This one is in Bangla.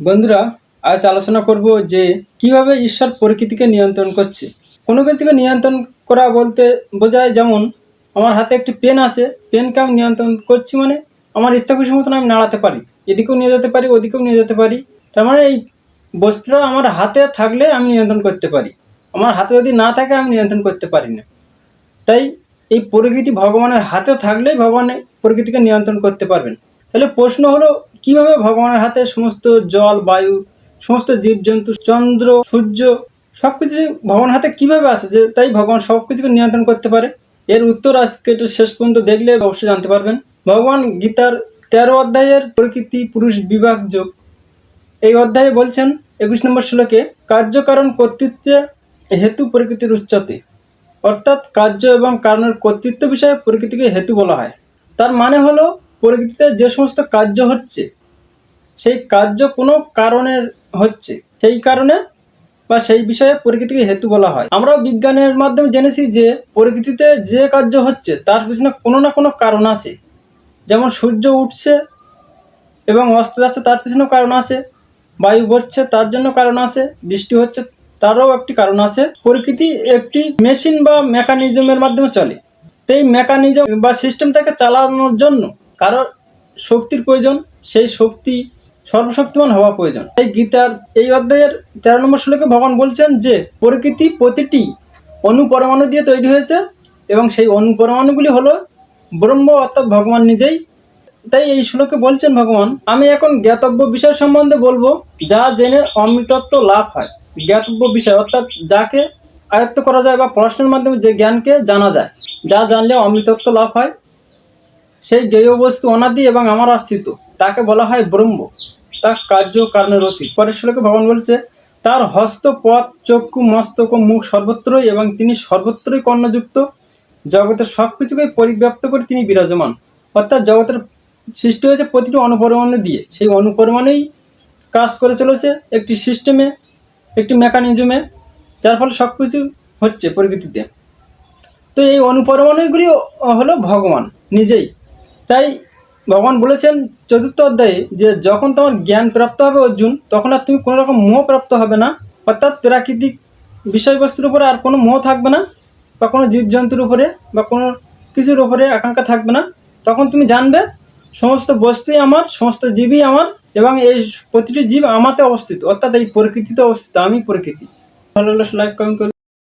বন্ধুরা, আজ আলোচনা করব যে কিভাবে ঈশ্বর প্রকৃতিকে নিয়ন্ত্রণ করছে। কোনো কিছুকে নিয়ন্ত্রণ করা বলতে বোঝায়, যেমন আমার হাতে একটি পেন আছে, পেনকে আমি নিয়ন্ত্রণ করছি মানে আমার ইচ্ছা খুশি মতন আমি নাড়াতে পারি, এদিকেও নিয়ে যেতে পারি, ওদিকেও নিয়ে যেতে পারি। তার মানে এই বস্তুটা আমার হাতে থাকলে আমি নিয়ন্ত্রণ করতে পারি, আমার হাতে যদি না থাকে আমি নিয়ন্ত্রণ করতে পারি না। তাই এই প্রকৃতি ভগবানের হাতে থাকলেই ভগবান প্রকৃতিকে নিয়ন্ত্রণ করতে পারবেন। তাহলে প্রশ্ন হলো, কিভাবে ভগবানের হাতে সমস্ত জল, বায়ু, সমস্ত জীবজন্তু, চন্দ্র, সূর্য সবকিছু ভগবানের হাতে কিভাবে আছে, যে তাই ভগবান সবকিছুকে নিয়ন্ত্রণ করতে পারে? এর উত্তর আজকে একটু শেষ পর্যন্ত দেখলে অবশ্যই জানতে পারবেন। ভগবান গীতার 13 অধ্যায়ের প্রকৃতি পুরুষ বিভাগ যোগ এই অধ্যায়ে বলছেন 21 নম্বর শ্লোকে, কার্যকারণ কর্তৃত্বে হেতু প্রকৃতির উচ্চতে। অর্থাৎ কার্য এবং কারণের কর্তৃত্ব বিষয়ে প্রকৃতিকে হেতু বলা হয়। তার মানে হলো, প্রকৃতিতে যে সমস্ত কার্য হচ্ছে সেই কার্য কোনো কারণের হচ্ছে, সেই কারণে বা সেই বিষয়ে প্রকৃতিকে হেতু বলা হয়। আমরা বিজ্ঞানের মাধ্যমে জেনেছি যে প্রকৃতিতে যে কার্য হচ্ছে তার পিছনে কোনো না কোনো কারণ আছে। যেমন সূর্য উঠছে এবং অস্ত যাচ্ছে, তার পিছনেও কারণ আছে। বায়ু বইছে, তার জন্য কারণ আছে। বৃষ্টি হচ্ছে, তারও একটি কারণ আছে। প্রকৃতি একটি মেশিন বা মেকানিজমের মাধ্যমে চলে। তো এই মেকানিজম বা সিস্টেমটাকে চালানোর জন্য কারোর শক্তির প্রয়োজন, সেই শক্তি সর্বশক্তিমান হওয়া প্রয়োজন। এই গীতার এই অধ্যায়ের 13 নম্বর শ্লোকে ভগবান বলছেন যে প্রকৃতি প্রতিটি অনুপরমাণু দিয়ে তৈরি হয়েছে এবং সেই অনুপরমাণুগুলি হলো ব্রহ্ম, অর্থাৎ ভগবান নিজেই। তাই এই শ্লোকে বলছেন ভগবান, আমি এখন জ্ঞাতব্য বিষয় সম্বন্ধে বলবো, যা জেনে অমৃতত্ব লাভ হয়। জ্ঞাতব্য বিষয় অর্থাৎ যাকে আয়ত্ত করা যায় বা পড়াশোনার মাধ্যমে যে জ্ঞানকে জানা যায়, যা জানলে অমৃতত্ব লাভ হয়, সেই জ্ঞেয় বস্তু অনাদি এবং আমার আশ্রিত, তাকে বলা হয় ব্রহ্ম। তার কার্য কারণের অতীত। পরের শ্লোকে ভগবান বলছে, তার হস্ত, পদ, চক্ষু, মস্তক ও মুখ সর্বত্রই এবং তিনি সর্বত্রই কর্ণযুক্ত। জগতের সব কিছুকে পরিব্যাপ্ত করে তিনি বিরাজমান। অর্থাৎ জগতের সৃষ্টি হয়েছে প্রতিটি অনুপরমাণু দিয়ে, সেই অনুপরমাণুই কাজ করে চলেছে একটি সিস্টেমে, একটি মেকানিজমে, যার ফলে সব কিছু হচ্ছে প্রকৃতিতে। তো এই অনুপরমাণুগুলি হলো ভগবান নিজেই। তাই ভগবান বলেছেন 4th অধ্যায়ে যে যখন তোমার জ্ঞান প্রাপ্ত হবে অর্জুন, তখন আর তুমি কোনো রকম মোহ প্রাপ্ত হবে না। অর্থাৎ প্রাকৃতিক বিষয়বস্তুর উপরে আর কোনো মোহ থাকবে না, বা কোনো জীবজন্তুর উপরে বা কোনো কিছুর উপরে আকাঙ্ক্ষা থাকবে না। তখন তুমি জানবে সমস্ত বস্তুই আমার, সমস্ত জীবই আমার, এবং এই প্রতিটি জীব আমাতে অবস্থিত, অর্থাৎ এই প্রকৃতিতে অবস্থিত। আমি প্রকৃতি। ভালো লাগলে লাইক কমেন্ট করুন।